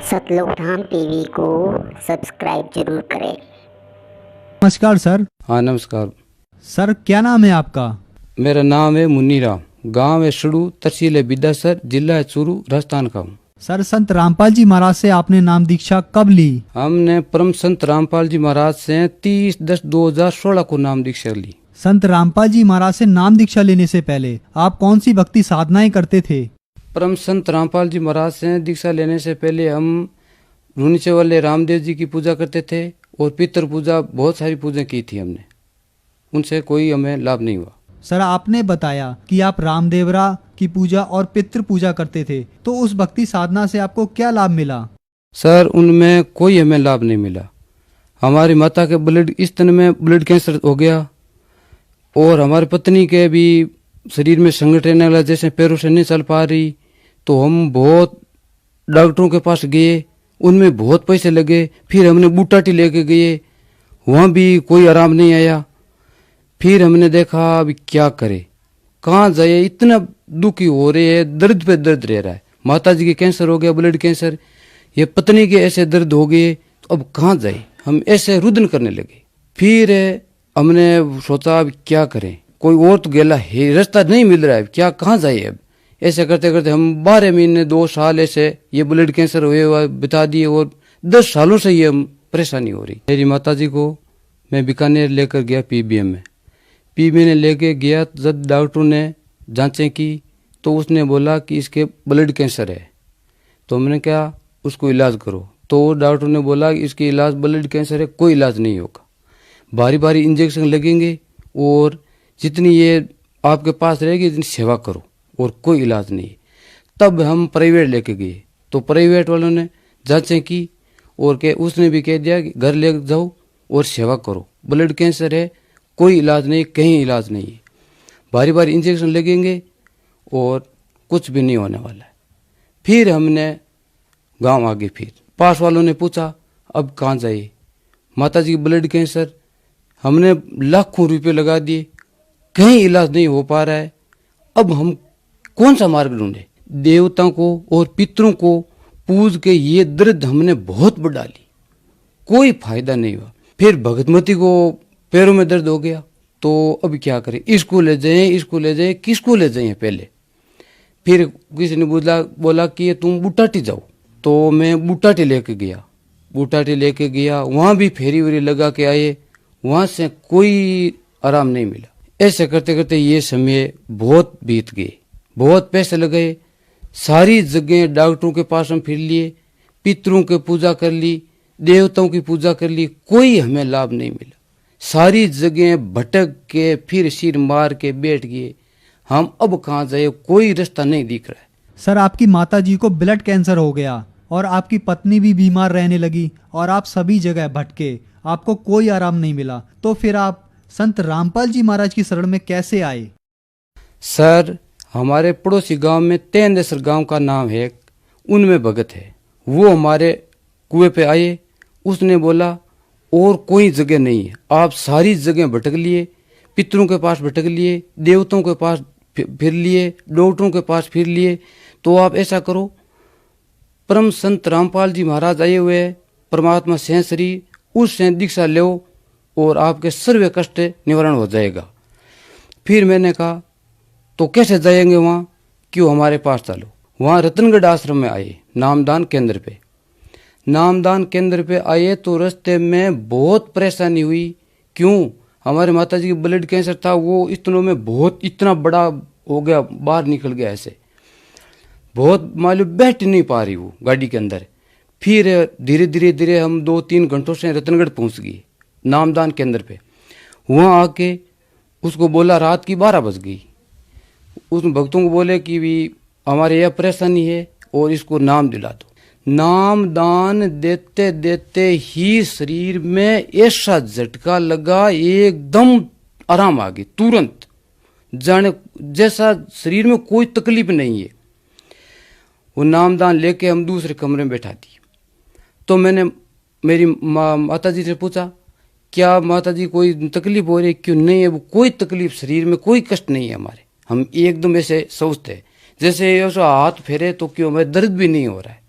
सतलोक धाम TV को subscribe जरूर करें। नमस्कार सर। हाँ नमस्कार। सर क्या नाम है आपका? मेरा नाम है मुन्नीराम, गांव है सड़ू, तहसील है बिदासर, जिला है चूरू, राजस्थान का हूँ। सर संत रामपाल जी महाराज से आपने नाम दीक्षा कब ली? हमने परम संत रामपाल जी महाराज से 30/10/2016 को नाम दीक्षा ली। संत रामपाल जी महाराज से नाम दीक्षा लेने से पहले आप कौन सी भक्ति साधनाएं करते थे? परम संत रामपाल जी महाराज से दीक्षा लेने से पहले हम रूनीचे वाले रामदेव जी की पूजा करते थे और पितर पूजा, बहुत सारी पूजा की थी हमने, उनसे कोई हमें लाभ नहीं हुआ। सर आपने बताया कि आप रामदेवरा की पूजा और पितृ पूजा करते थे, तो उस भक्ति साधना से आपको क्या लाभ मिला? सर उनमें कोई हमें लाभ नहीं मिला। हमारी माता के ब्लड स्तन में ब्लड कैंसर हो गया और हमारी पत्नी के भी शरीर में संकट रहने लगा, जैसे पैरों से नहीं चल पा रही। तो हम बहुत डॉक्टरों के पास गए, उनमें बहुत पैसे लगे। फिर हमने बूटाटी लेके गए, वहाँ भी कोई आराम नहीं आया। फिर हमने देखा अभी क्या करे, कहाँ जाए, इतना दुखी हो रहे हैं, दर्द पे दर्द रह रहा है। माता जी के कैंसर हो गया, ब्लड कैंसर, ये पत्नी के ऐसे दर्द हो गए, तो अब कहाँ जाए, हम ऐसे रुदन करने लगे। फिर हमने सोचा अब क्या करें, कोई और तो गेला है, रास्ता नहीं मिल रहा है, क्या कहाँ जाए। अब ऐसे करते करते हम 12 महीने 2 साल ऐसे ये ब्लड कैंसर हुए हुआ बिता दिए और 10 सालों से ये हम परेशानी हो रही। मेरी माता जी को मैं बीकानेर लेकर गया पीबीएम में। पीबीएम लेके गया, जब डॉक्टर ने जांचें की तो उसने बोला कि इसके ब्लड कैंसर है। तो मैंने कहा उसको इलाज करो, तो डॉक्टर ने बोला कि इसके इलाज, ब्लड कैंसर है, कोई इलाज नहीं होगा, भारी भारी इंजेक्शन लगेंगे और जितनी ये आपके पास रहेगी इतनी सेवा करो और कोई इलाज नहीं। तब हम प्राइवेट लेके गए, तो प्राइवेट वालों ने जांचें की और के उसने भी कह दिया कि घर ले जाओ और सेवा करो, ब्लड कैंसर है, कोई इलाज नहीं, कहीं इलाज नहीं है, भारी भारी इंजेक्शन लगेंगे और कुछ भी नहीं होने वाला है। फिर हमने गांव आ गए। फिर पास वालों ने पूछा अब कहाँ जाइए, माता जी की ब्लड कैंसर, हमने लाखों रुपए लगा दिए, कहीं इलाज नहीं हो पा रहा है। अब हम कौन सा मार्ग ढूंढे? देवताओं को और पितरों को पूज के ये दर्द हमने बहुत बढ़ा ली, कोई फायदा नहीं हुआ। फिर भगतमती को पैरों में दर्द हो गया, तो अब क्या करें, इसको ले जाए, किसको ले जाए पहले। फिर किसी ने बोला कि तुम बूटाटी जाओ, तो मैं बूटाटी लेके गया, वहाँ भी फेरी वेरी लगा के आए, वहाँ से कोई आराम नहीं मिला। ऐसे करते करते ये समय बहुत बीत गए, बहुत पैसे लगे, सारी जगह डॉक्टरों के पास हम फिर लिए, पितरों की पूजा कर ली, देवताओं की पूजा कर ली, कोई हमें लाभ नहीं मिला। सारी जगह भटक के फिर सिर मार के बैठ गए, हम अब कहाँ जाए, कोई रास्ता नहीं दिख रहा है। सर आपकी माता जी को ब्लड कैंसर हो गया और आपकी पत्नी भी बीमार रहने लगी और आप सभी जगह भटके, आपको कोई आराम नहीं मिला, तो फिर आप संत रामपाल जी महाराज की शरण में कैसे आए? सर हमारे पड़ोसी गांव में तेंदेसर गांव का नाम है, उनमें भगत है, वो हमारे कुएं पे आए। उसने बोला और कोई जगह नहीं है, आप सारी जगह भटक लिए, पितरों के पास भटक लिए, देवताओं के पास फिर लिए, डॉक्टरों के पास फिर लिए, तो आप ऐसा करो, परम संत रामपाल जी महाराज आए हुए हैं, परमात्मा से शरीर, उससे दीक्षा लो और आपके सर्व कष्ट निवारण हो जाएगा। फिर मैंने कहा तो कैसे जाएंगे वहाँ, क्यों हमारे पास चलो। वहाँ रतनगढ़ आश्रम में आए, नामदान केंद्र पे आए, तो रास्ते में बहुत परेशानी हुई। क्यों, हमारे माता जी की ब्लड कैंसर था, वो स्तनों में बहुत इतना बड़ा हो गया, बाहर निकल गया, ऐसे बहुत मालूम बैठ नहीं पा रही वो गाड़ी के अंदर। फिर धीरे धीरे हम 2-3 घंटों से रतनगढ़ पहुंच गए नामदान केंद्र पे। वहाँ आके उसको बोला, रात की 12 बज गई, उस भक्तों को बोले कि भी हमारे यह परेशानी है और इसको नाम दिला दो। नाम दान देते देते ही शरीर में ऐसा झटका लगा, एकदम आराम आ गई तुरंत, जाने जैसा शरीर में कोई तकलीफ नहीं है। वो नामदान लेके हम दूसरे कमरे में बैठा दिए। तो मैंने मेरी माता जी से पूछा, क्या माता जी कोई तकलीफ हो रही है? क्यों नहीं है, वो कोई तकलीफ, शरीर में कोई कष्ट नहीं है हमारे। हम एकदम ऐसे सोचते जैसे ऐसा हाथ फेरे तो क्यों, हमें दर्द भी नहीं हो रहा है।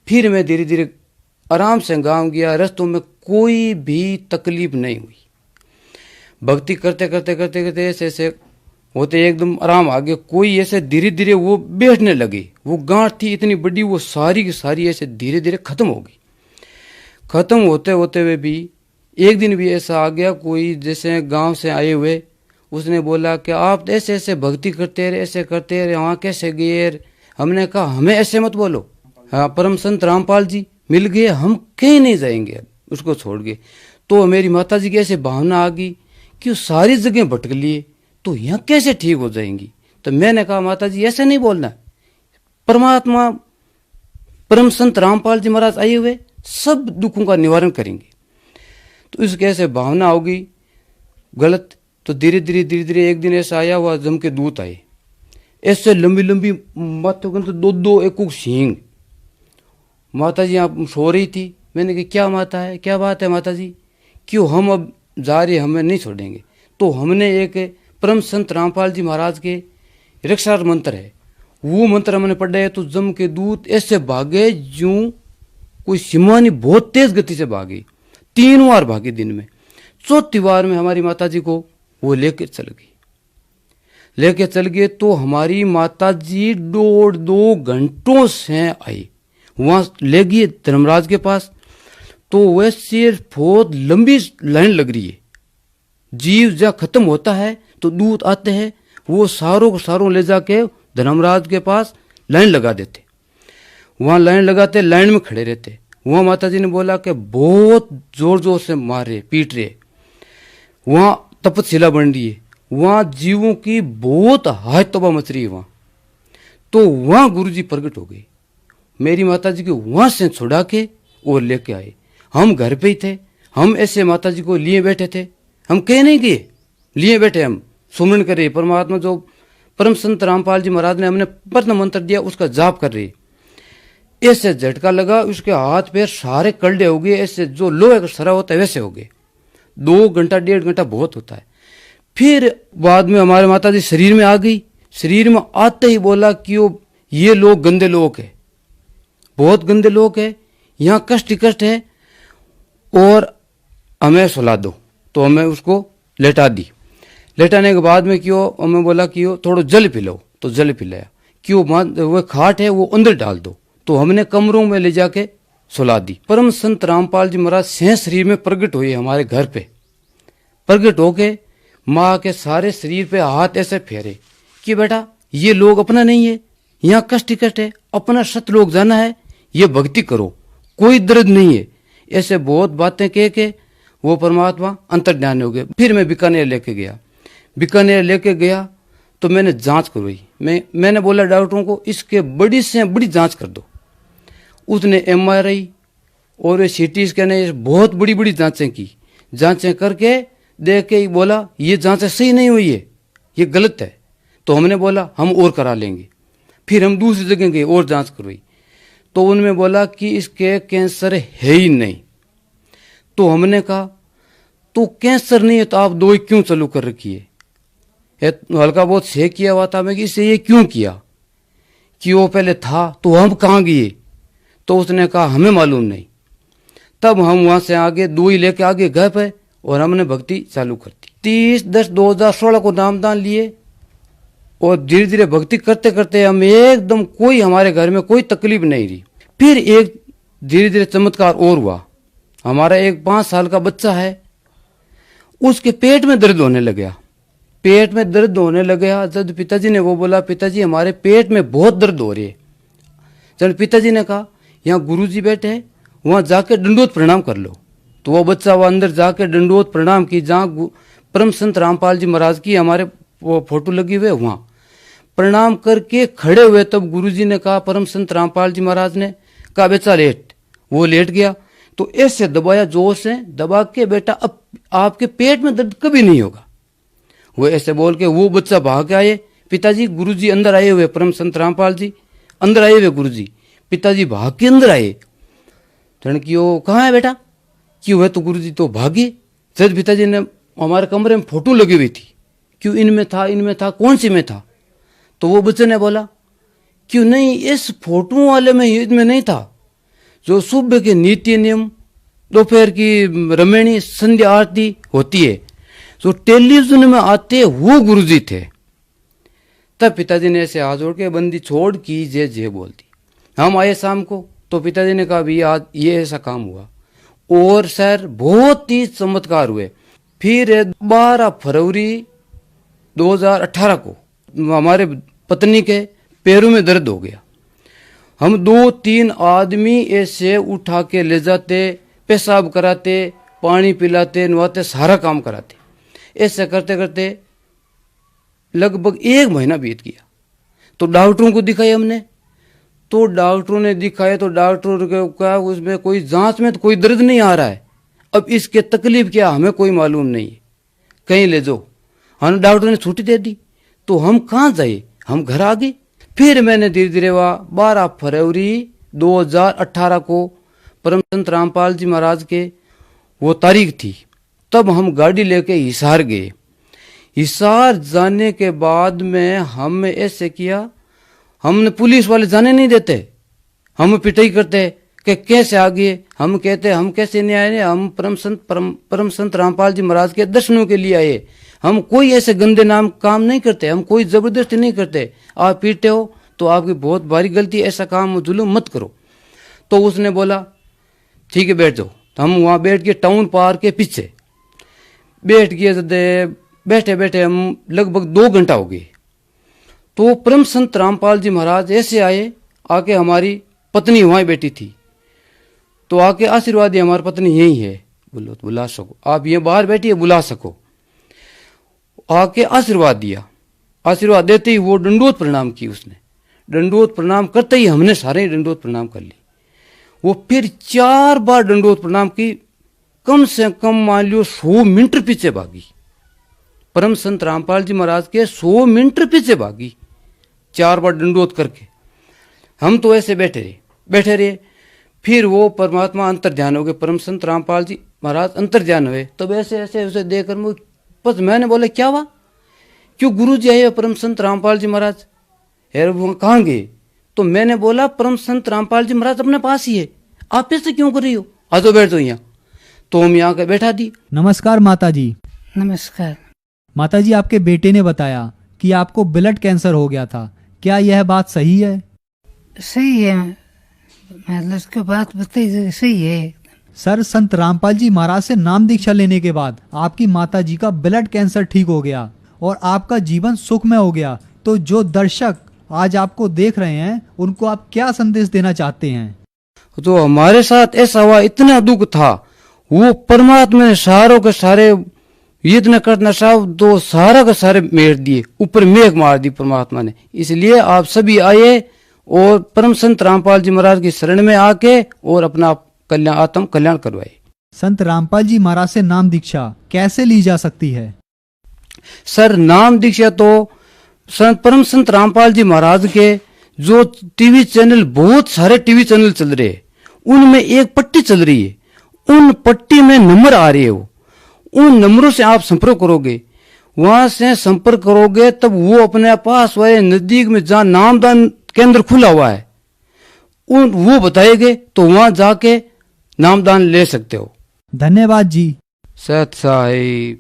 फिर मैं धीरे धीरे आराम से गाँव गया, रस्तों में कोई भी तकलीफ नहीं हुई। भक्ति करते करते करते करते ऐसे ऐसे होते एकदम आराम आ गया। कोई ऐसे धीरे धीरे वो बैठने लगे, वो गांठ थी इतनी बड़ी, वो सारी की सारी ऐसे धीरे धीरे खत्म हो गई। खत्म होते होते हुए भी एक दिन भी ऐसा आ गया, कोई जैसे गांव से आए हुए, उसने बोला कि आप ऐसे ऐसे भक्ति करते रहे, ऐसे करते रहे, वहाँ कैसे गए? हमने कहा हमें ऐसे मत बोलो, हाँ परम संत रामपाल जी मिल गए, हम कहीं नहीं जाएंगे उसको छोड़ के। तो मेरी माता जी की ऐसे भावना आ गई कि वो सारी जगह भटक लिए, तो यहाँ कैसे ठीक हो जाएंगी? तो मैंने कहा माता जी ऐसे नहीं बोलना, परमात्मा परम संत रामपाल जी महाराज आए हुए सब दुखों का निवारण करेंगे। तो इसके ऐसे भावना होगी गलत। तो धीरे धीरे धीरे धीरे एक दिन ऐसा आया हुआ, जम के दूत आए, ऐसे लंबी लंबी माथों के दो दो एक सींग। माता जी यहाँ सो रही थी। मैंने कहा क्या माता है, क्या बात है माता जी, क्यों हम अब जा रहे, हमें नहीं छोड़ेंगे? तो हमने एक परम संत रामपाल जी महाराज के रक्षा मंत्र है, वो मंत्र हमने पढ़ा है। तो जम के दूत ऐसे भागे जूं कोई सिमानी बहुत तेज गति से भागी, 3 बार भागी दिन में। चौथी बार में हमारी माता जी को वो लेके चल गए। तो हमारी माता जी 1.5-2 घंटों से आई, वहां ले गए धर्मराज के पास। तो वैसे बहुत लंबी लाइन लग रही है, जीव जब खत्म होता है तो दूत आते हैं, वो सारों को सारों ले जाके धर्मराज के पास लाइन लगा देते। वहां लाइन लगाते, लाइन में खड़े रहते। वहां माता जी ने बोला कि बहुत जोर जोर से मार रहे, पीट रहे, वहां तपतशिला बन रही है, वहां जीवों की बहुत हाय तबाह मच रही है वहां। तो वहां गुरुजी प्रकट हो गए, मेरी माता जी को वहां से छुड़ा के और लेके आए। हम घर पे ही थे, हम ऐसे माता जी को लिए बैठे थे, हम कहीं नहीं गए, लिए बैठे हम सुमरण कर रहे परमात्मा। जो परम संत रामपाल जी महाराज ने हमने प्रथम मंत्र दिया उसका जाप कर रही। ऐसे झटका लगा, उसके हाथ पैर सारे कलडे हो गए, ऐसे जो लोहे का सरा होता है वैसे हो गए। 2 घंटा 1.5 घंटा बहुत होता है। फिर बाद में हमारे माता जी शरीर में आ गई। शरीर में आते ही बोला कि ये लोग गंदे लोग है, बहुत गंदे लोग है, यहाँ कष्ट ही कष्ट है और हमें सुला दो। तो हमें उसको लेटा दी। लेटाने के बाद में क्यों हमें बोला कि थोड़ा जल पिलाओ, तो जल पिलाया। क्यों वो खाट है वो अंदर डाल दो। तो हमने कमरों में ले जाके सुला दी। परम संत रामपाल जी महाराज से शरीर में प्रकट हुए, हमारे घर पे प्रकट होके माँ के सारे शरीर पे हाथ ऐसे फेरे कि बेटा ये लोग अपना नहीं है, यहाँ कष्ट ही कष्ट है, अपना सत लोग जाना है, ये भक्ति करो, कोई दर्द नहीं है। ऐसे बहुत बातें कह के वो परमात्मा अंतर्ध्यान हो गए। फिर मैं बीकानेर लेके गया तो मैंने जांच करवाई। मैंने बोला डॉक्टरों को इसके बड़ी से बड़ी जांच कर दो। उसने MRI और CT स्कैन बहुत बड़ी बड़ी जांचें की। जांचें करके देख के बोला ये जांचें सही नहीं हुई है, ये गलत है। तो हमने बोला हम और करा लेंगे। फिर हम दूसरी जगह गए और जांच करवाई। तो उन्होंने बोला कि इसके कैंसर है ही नहीं। तो हमने कहा तो कैंसर नहीं है तो आप दवाई क्यों चालू कर रखी है? हल्का बहुत शेक किया हुआ था मैं कि इससे ये क्यों किया, कि वो पहले था तो हम कहाँ गए? तो उसने कहा हमें मालूम नहीं। तब हम वहां से आगे दवाई लेके आगे गए पे और हमने भक्ति चालू कर दी। 30/10/2016 को नामदान लिए और धीरे धीरे भक्ति करते करते हम एकदम कोई हमारे घर में कोई तकलीफ नहीं रही। फिर एक धीरे धीरे चमत्कार और हुआ। हमारा एक 5 साल का बच्चा है, उसके पेट में दर्द होने लगा। पेट में दर्द होने लगा जब पिताजी ने वो बोला पिताजी हमारे पेट में बहुत दर्द हो रही है। जब पिताजी ने कहा यहाँ गुरुजी बैठे हैं, वहां जाके दंडोत प्रणाम कर लो। तो वो बच्चा वह अंदर जाके दंडोत प्रणाम की, जहाँ परम संत रामपाल जी महाराज की हमारे वो फोटो लगी हुए वहां प्रणाम करके खड़े हुए। तब गुरुजी ने कहा, परम संत रामपाल जी महाराज ने कहा बेटा लेट। वो लेट गया तो ऐसे दबाया, जोर से दबा के, बेटा अब आपके पेट में दर्द कभी नहीं होगा। वो ऐसे बोल के वो बच्चा भाग के आए, पिताजी गुरुजी अंदर आए हुए, परम संत रामपाल जी अंदर आए हुए, गुरुजी। पिताजी भाग के अंदर आए। कि वो कहाँ है बेटा? क्यों है? तो गुरुजी तो भागे। जब पिताजी ने हमारे कमरे में फोटो लगी हुई थी, क्यों इनमें था, कौन सी में था? तो वो बच्चे ने बोला क्यों नहीं, इस फोटो वाले में इसमें नहीं था। जो सुबह के नीति नियम, दोपहर की रमणी, संध्या आरती होती है, जो टेलीविजन में आते वो गुरुजी थे। तब पिताजी ने ऐसे हाथ जोड़ के बंदी छोड़ की जे जे बोल दी। हम आए शाम को तो पिताजी ने कहा भी आज ये ऐसा काम हुआ, और सर बहुत ही चमत्कार हुए। फिर 12 फरवरी 2018 को हमारे पत्नी के पैरों में दर्द हो गया। हम 2-3 आदमी ऐसे उठा के ले जाते, पेशाब कराते, पानी पिलाते, नवाते, सारा काम कराते। ऐसे करते करते लगभग 1 महीना बीत गया। तो डॉक्टरों को दिखाया हमने, तो डॉक्टरों ने दिखाया तो डॉक्टरों को कहा उसमें कोई जांच में तो कोई दर्द नहीं आ रहा है। अब इसके तकलीफ क्या हमें कोई मालूम नहीं है, कहीं ले जाओ। हम डॉक्टर ने छुट्टी दे दी, तो हम कहाँ जाए, हम घर आ गए। फिर मैंने धीरे धीरे 12 फरवरी 2018 को परम संत रामपाल जी महाराज के वो तारीख थी, तब हम गाड़ी लेके हिसार गए। हिसार जाने के बाद में हम ऐसे किया, हमने पुलिस वाले जाने नहीं देते, हम पिटाई करते कि कैसे आ गए। हम कहते हम कैसे नहीं आए, हम परम संत रामपाल जी महाराज के दर्शनों के लिए आए। हम कोई ऐसे गंदे नाम काम नहीं करते, हम कोई जबरदस्ती नहीं करते। आप पीटते हो तो आपकी बहुत भारी गलती, ऐसा काम जुलूम मत करो। तो उसने बोला ठीक है बैठ जाओ। तो हम वहाँ बैठ के टाउन पार्क के पीछे बैठ गए। बैठे बैठे हम लगभग 2 घंटा हो गए। तो परम संत रामपाल जी महाराज ऐसे आए, आके हमारी पत्नी वहाँ बैठी थी, तो आके आशीर्वाद दिया, हमारी पत्नी यही है, बोलो तो बुला सको, आप ये बाहर बैठी है बुला सको। आके आशीर्वाद दिया। आशीर्वाद देते ही वो दंडोत प्रणाम की उसने। दंडोत प्रणाम करते ही हमने सारे ही दंडोत प्रणाम कर ली। वो फिर 4 बार दंडोत प्रणाम की, कम से कम मान लो 100 मीटर पीछे भागी। परम संत रामपाल जी महाराज के 100 मीटर पीछे भागी 4 बार दंडोत करके। हम तो ऐसे बैठे रहे। फिर वो परमात्मा अंतर ध्यान हो गए, परम संत रामपाल जी महाराज अंतर ध्यान हुए। तब ऐसे ऐसे उसे देखकर बस मैंने बोला क्या हुआ, क्यों गुरु जी आए परम संत रामपाल जी महाराज, यार वो कहाँ गए। तो मैंने बोला परम संत रामपाल जी महाराज अपने पास ही है, आप ऐसे क्यों कर रही हो, आ जाओ बैठ जाओ यहाँ। तो हम यहाँ के बैठा दी। नमस्कार माता जी। नमस्कार। माता जी, आपके बेटे ने बताया कि आपको ब्लड कैंसर हो गया था, क्या यह बात सही है? सही है, मतलब उसके बात बताई सही है। सर, संत रामपाल जी महाराज से नाम दीक्षा लेने के बाद आपकी माता जी का ब्लड कैंसर ठीक हो गया और आपका जीवन सुखमय हो गया। तो जो दर्शक आज आपको देख रहे हैं उनको आप क्या संदेश देना चाहते हैं? तो हमारे साथ ऐसा हुआ, इतना दुख था, वो परमात्मा ने सारों के सारे इतना करना साहब तो सारा का सारे मेघ दिए, ऊपर मेघ मार दी परमात्मा ने। इसलिए आप सभी आए और परम संत रामपाल जी महाराज की शरण में आके और अपना कल्याण, आत्म कल्याण करवाए। संत रामपाल जी महाराज से नाम दीक्षा कैसे ली जा सकती है? सर, नाम दीक्षा तो परम संत रामपाल जी महाराज के जो टीवी चैनल, बहुत सारे टीवी चैनल चल रहे हैं, उनमें एक पट्टी चल रही है, उन पट्टी में नंबर आ रहे हो, उन नंबरों से आप संपर्क करोगे, वहां से संपर्क करोगे तब वो अपने पास वाले नजदीक में जहां नामदान केंद्र खुला हुआ है वो बताएंगे, तो वहां जाके नामदान ले सकते हो। धन्यवाद जी। सत साई।